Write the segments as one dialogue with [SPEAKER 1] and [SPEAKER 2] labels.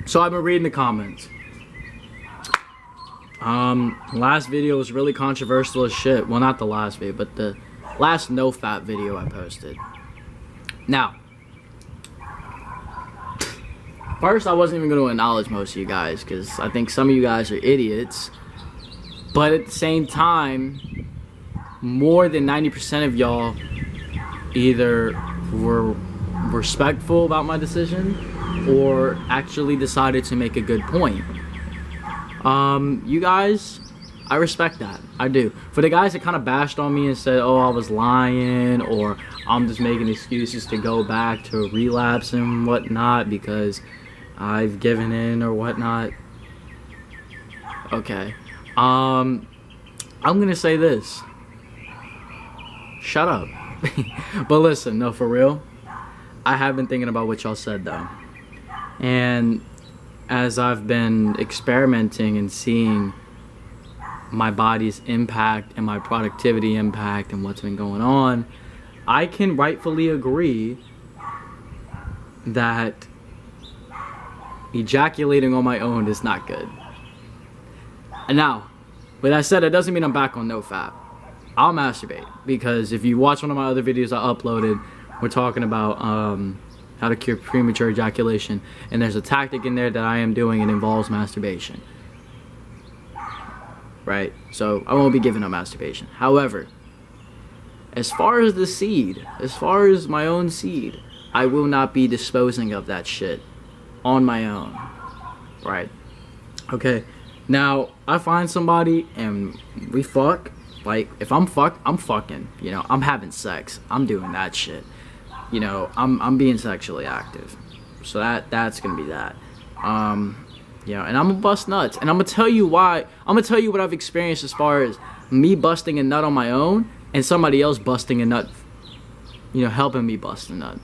[SPEAKER 1] So I've been reading the comments. Last video was really controversial as shit. Well, not the last video, but the last no-fap video I posted. Now, first, I wasn't even going to acknowledge most of you guys because I think some of you guys are idiots. But at the same time, more than 90% of y'all either were respectful about my decision or actually decided to make a good point. You guys, I respect that. I do. For the guys that kind of bashed on me and said, oh, I was lying, or I'm just making excuses to go back to relapse and whatnot because I've given in or whatnot. Okay. I'm gonna say this. Shut up. But listen, no, for real, I have been thinking about what y'all said though. And as I've been experimenting and seeing my body's impact and my productivity impact and what's been going on, I can rightfully agree that ejaculating on my own is not good. And now, with that said, it doesn't mean I'm back on no-fap. I'll masturbate, because if you watch one of my other videos I uploaded, we're talking about how to cure premature ejaculation, and there's a tactic in there that I am doing. It involves masturbation, right? So I won't be giving up masturbation. However, as far as the seed, as far as my own seed, I will not be disposing of that shit on my own, right? Okay, now I find somebody and we fuck. Like, if I'm fucking, you know, I'm having sex, I'm doing that shit. You know, I'm being sexually active. So that's gonna be that. You know, and I'm gonna bust nuts. And I'm gonna tell you why. I'm gonna tell you what I've experienced as far as me busting a nut on my own and somebody else busting a nut, you know, helping me bust a nut.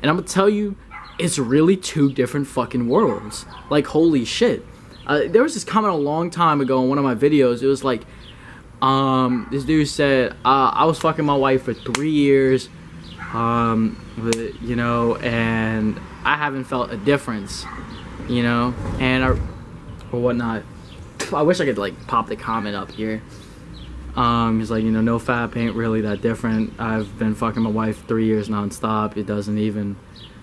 [SPEAKER 1] And I'm gonna tell you, it's really two different fucking worlds. Like, holy shit. There was this comment a long time ago in one of my videos. It was like, this dude said, I was fucking my wife for 3 years, you know, and I haven't felt a difference, you know, and or whatnot. I wish I could like pop the comment up here. He's like, you know, no fap ain't really that different. I've been fucking my wife 3 years nonstop. It doesn't even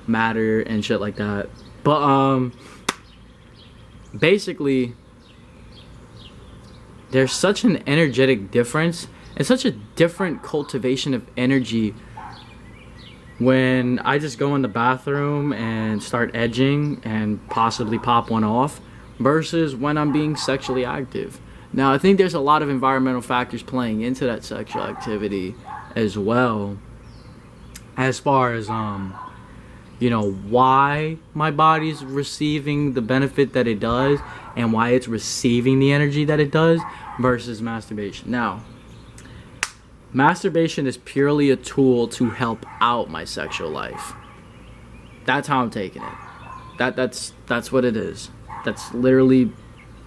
[SPEAKER 1] matter and shit like that. But basically, there's such an energetic difference and such a different cultivation of energy when I just go in the bathroom and start edging and possibly pop one off versus when I'm being sexually active. Now, I think there's a lot of environmental factors playing into that sexual activity as well, as far as you know, why my body's receiving the benefit that it does and why it's receiving the energy that it does versus masturbation. Now, masturbation is purely a tool to help out my sexual life. That's how I'm taking it. That's what it is. That's literally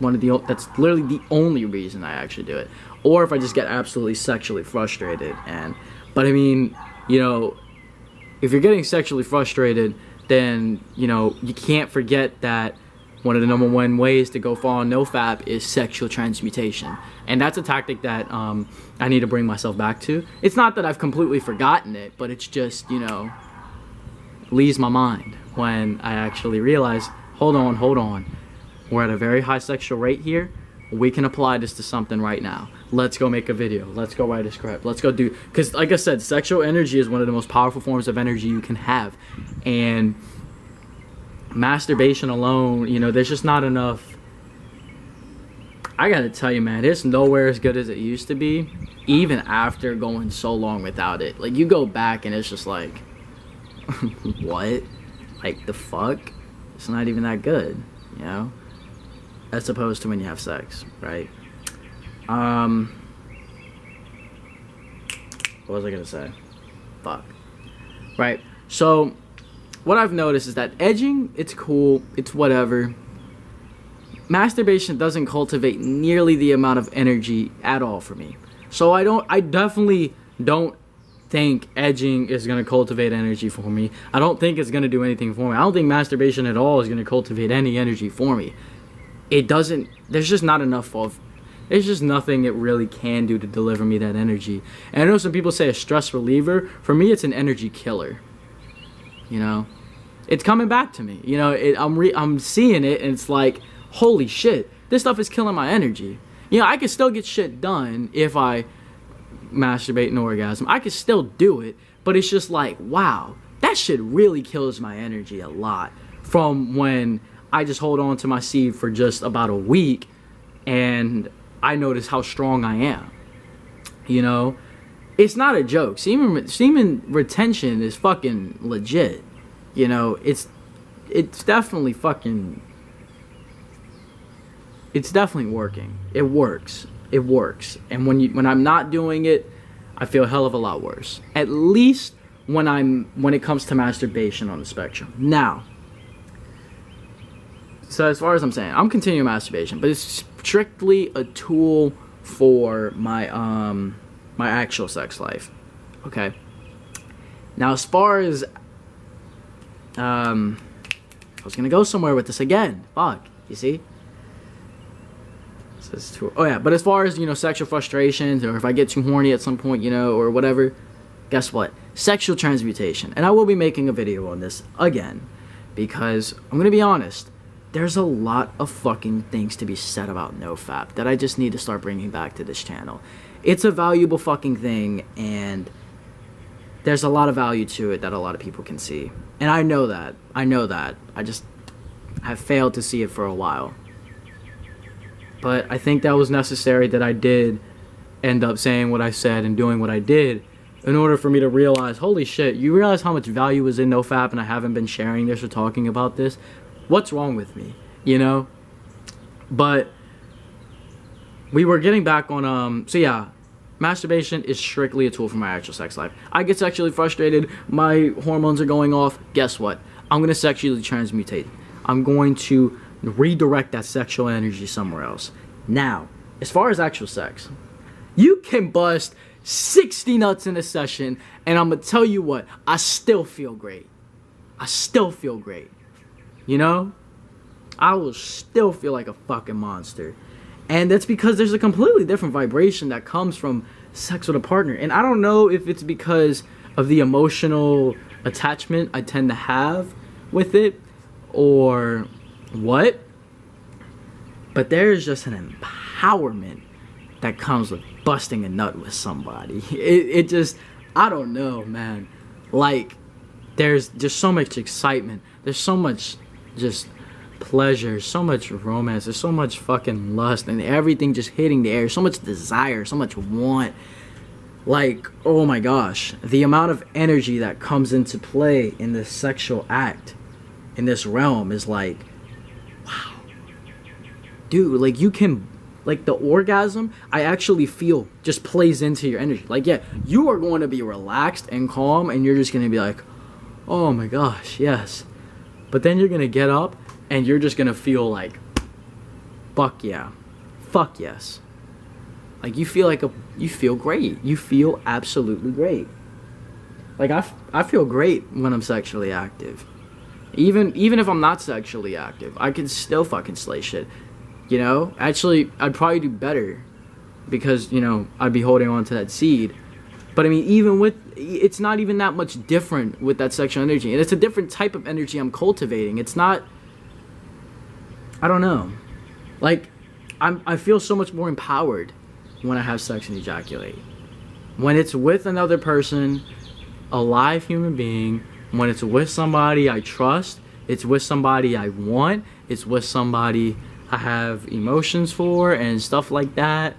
[SPEAKER 1] that's literally the only reason I actually do it. Or if I just get absolutely sexually frustrated. But I mean, you know, if you're getting sexually frustrated, then, you know, you can't forget that one of the #1 ways to go far on no-fap is sexual transmutation. And that's a tactic that I need to bring myself back to. It's not that I've completely forgotten it, but it's just, you know, leaves my mind when I actually realize, hold on. We're at a very high sexual rate here. We can apply this to something right now. Let's go make a video. Let's go write a script. Let's go do... Because, like I said, sexual energy is one of the most powerful forms of energy you can have. And masturbation alone, you know, there's just not enough... I gotta tell you, man, it's nowhere as good as it used to be, even after going so long without it. Like, you go back and it's just like... what? Like, the fuck? It's not even that good, you know? As opposed to when you have sex, right? What was I gonna say? Fuck. Right, so what I've noticed is that edging, it's cool, it's whatever. Masturbation doesn't cultivate nearly the amount of energy at all for me. So I definitely don't think edging is going to cultivate energy for me. I don't think it's going to do anything for me. I don't think masturbation at all is going to cultivate any energy for me. It doesn't, there's just not enough of, there's just nothing it really can do to deliver me that energy. And I know some people say a stress reliever. For me, it's an energy killer. You know, it's coming back to me. You know, I'm seeing it, and it's like, holy shit, this stuff is killing my energy. You know, I can still get shit done if I masturbate and orgasm. I can still do it, but it's just like, wow, that shit really kills my energy a lot. From when I just hold on to my seed for just about a week, and I notice how strong I am. You know, it's not a joke. Semen retention is fucking legit. You know, it's definitely fucking, it's definitely working. It works. It works. And when I'm not doing it, I feel a hell of a lot worse. At least when it comes to masturbation on the spectrum. Now, so as far as I'm saying, I'm continuing masturbation, but it's strictly a tool for my my actual sex life. Okay. Now, as far as I was gonna go somewhere with this again. Fuck. You see? Oh yeah, but as far as, you know, sexual frustrations, or if I get too horny at some point, you know, or whatever, guess what? Sexual transmutation. And I will be making a video on this again, because I'm gonna be honest, there's a lot of fucking things to be said about NoFap that I just need to start bringing back to this channel. It's a valuable fucking thing, and there's a lot of value to it that a lot of people can see. And I know that. I just have failed to see it for a while. But I think that was necessary, that I did end up saying what I said and doing what I did, in order for me to realize, holy shit, you realize how much value is in NoFap and I haven't been sharing this or talking about this? What's wrong with me? You know? But we were getting back on, so yeah, masturbation is strictly a tool for my actual sex life. I get sexually frustrated, my hormones are going off, guess what? I'm going to sexually transmutate. I'm going to redirect that sexual energy somewhere else. Now, as far as actual sex, you can bust 60 nuts in a session, and I'm gonna tell you what, I still feel great. I still feel great. You know? I will still feel like a fucking monster. And that's because there's a completely different vibration that comes from sex with a partner. And I don't know if it's because of the emotional attachment I tend to have with it, or what, but there's just an empowerment that comes with busting a nut with somebody. It just, I don't know, man. Like, there's just so much excitement, there's so much just pleasure, so much romance, there's so much fucking lust, and everything just hitting the air, so much desire, so much want. Like, oh my gosh, the amount of energy that comes into play in this sexual act in this realm is like, wow, dude, like, you can, like, the orgasm, I actually feel just plays into your energy. Like, yeah, you are going to be relaxed and calm, and you're just going to be like, oh my gosh, yes. But then you're going to get up, and you're just going to feel like, fuck yeah, fuck yes. Like, you feel like you feel great. You feel absolutely great. Like, I feel great when I'm sexually active. Even if I'm not sexually active, I can still fucking slay shit. You know? Actually, I'd probably do better, because, you know, I'd be holding on to that seed. But I mean, even with, it's not even that much different with that sexual energy. And it's a different type of energy I'm cultivating. It's not, I don't know. Like, I feel so much more empowered when I have sex and ejaculate. When it's with another person, a live human being, when it's with somebody I trust, it's with somebody I want, it's with somebody I have emotions for and stuff like that.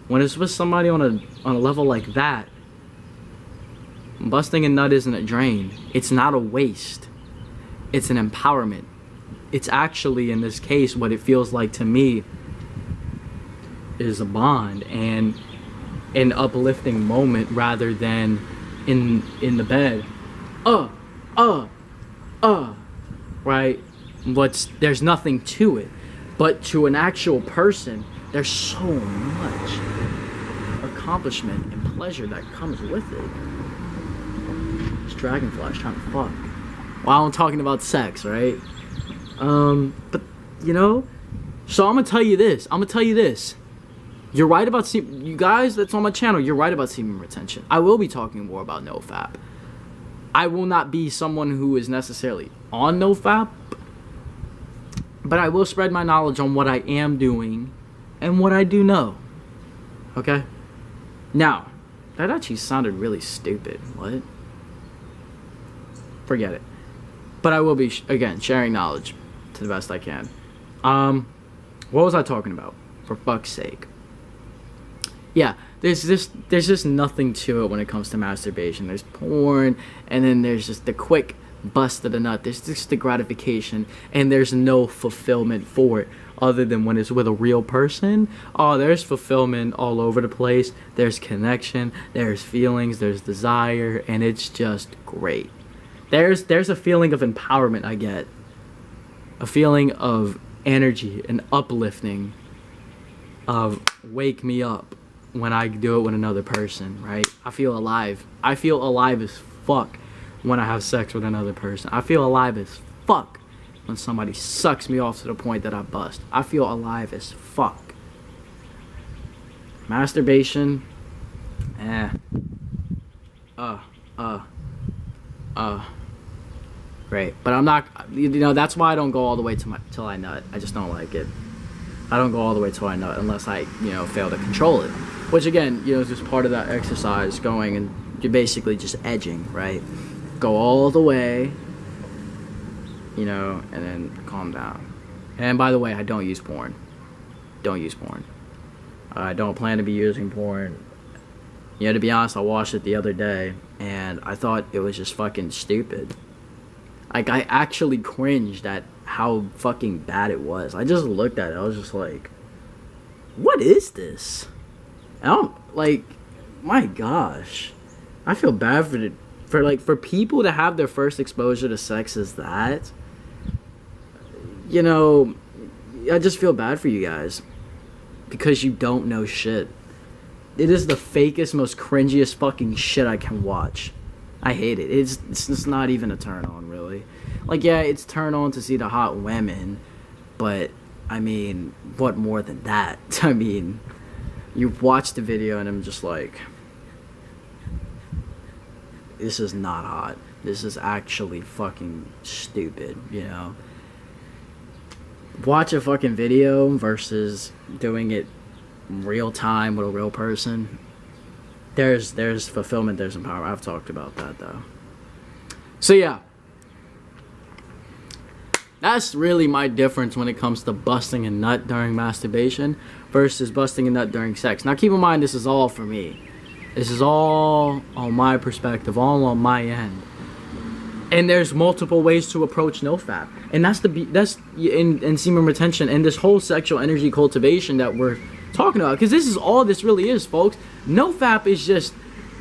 [SPEAKER 1] When it's with somebody on a level like that, busting a nut isn't a drain. It's not a waste. It's an empowerment. It's actually, in this case, what it feels like to me is a bond and an uplifting moment, rather than in the bed. Right? There's nothing to it. But to an actual person, there's so much accomplishment and pleasure that comes with it. This dragonfly's trying to fuck. While I'm talking about sex, right? But, you know, so I'm gonna tell you this. You're right about you guys that's on my channel, you're right about semen retention. I will be talking more about NoFap. I will not be someone who is necessarily on NoFap, but I will spread my knowledge on what I am doing and what I do know. Okay? Now, that actually sounded really stupid. What? Forget it. But I will be, again, sharing knowledge to the best I can. What was I talking about? For fuck's sake. Yeah, there's just nothing to it when it comes to masturbation. There's porn, and then there's just the quick bust of the nut. There's just the gratification, and there's no fulfillment for it other than when it's with a real person. Oh, there's fulfillment all over the place. There's connection, there's feelings, there's desire, and it's just great. There's a feeling of empowerment I get. A feeling of energy and uplifting, of wake me up when I do it with another person, right? I feel alive. I feel alive as fuck when I have sex with another person. I feel alive as fuck when somebody sucks me off to the point that I bust. I feel alive as fuck. Masturbation, great. But I'm not, you know, that's why I don't go all the way till I nut. I just don't like it. I don't go all the way till I nut unless I, you know, fail to control it. Which again, you know, is just part of that exercise, going and you're basically just edging, right? Go all the way, you know, and then calm down. And by the way, I don't use porn. Don't use porn. I don't plan to be using porn. You know, to be honest, I watched it the other day and I thought it was just fucking stupid. Like, I actually cringed at how fucking bad it was. I just looked at it. I was just like, what is this? And I'm like, my gosh. I feel bad for people to have their first exposure to sex as that. You know, I just feel bad for you guys. Because you don't know shit. It is the fakest, most cringiest fucking shit I can watch. I hate it. It's just not even a turn on, really. Like, yeah, it's turn on to see the hot women, but I mean, what more than that? I mean, you watch the video and I'm just like, this is not hot. This is actually fucking stupid, you know? Watch a fucking video versus doing it real time with a real person. There's fulfillment, there's empowerment. I've talked about that though. So yeah, that's really my difference when it comes to busting a nut during masturbation versus busting a nut during sex. Now keep in mind, this is all for me. This is all on my perspective, all on my end. And there's multiple ways to approach NoFap. And that's in semen retention and this whole sexual energy cultivation that we're talking about. Because this is all this really is, folks. NoFap is just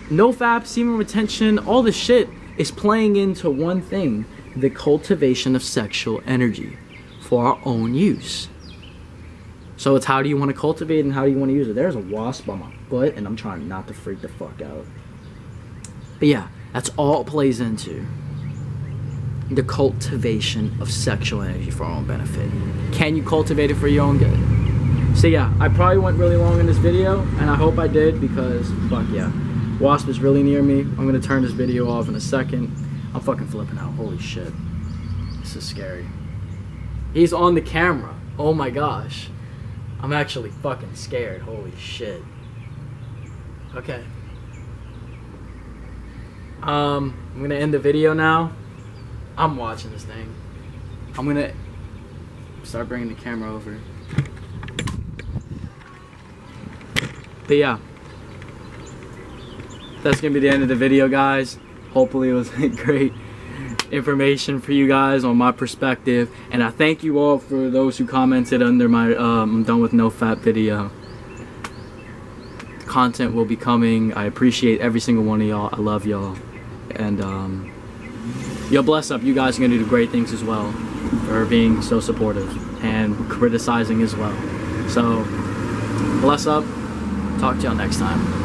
[SPEAKER 1] NoFap, semen retention, all this shit is playing into one thing: the cultivation of sexual energy for our own use. So it's how do you want to cultivate and how do you want to use it. There's a wasp on my foot and I'm trying not to freak the fuck out. But yeah, that's all it plays into. The cultivation of sexual energy for our own benefit. Can you cultivate it for your own good? So yeah, I probably went really long in this video, and I hope I did because, fuck yeah. Wasp is really near me. I'm gonna turn this video off in a second. I'm fucking flipping out, holy shit. This is scary. He's on the camera, oh my gosh. I'm actually fucking scared, holy shit. Okay. I'm gonna end the video now. I'm watching this thing. I'm gonna start bringing the camera over. But yeah, that's gonna be the end of the video, guys. Hopefully it was great information for you guys on my perspective, and I thank you all for those who commented under my I'm done with NoFap video. Content will be coming. I appreciate every single one of y'all. I love y'all, and yo, bless up. You guys are gonna do great things as well for being so supportive and criticizing as well. So bless up. Talk to y'all next time.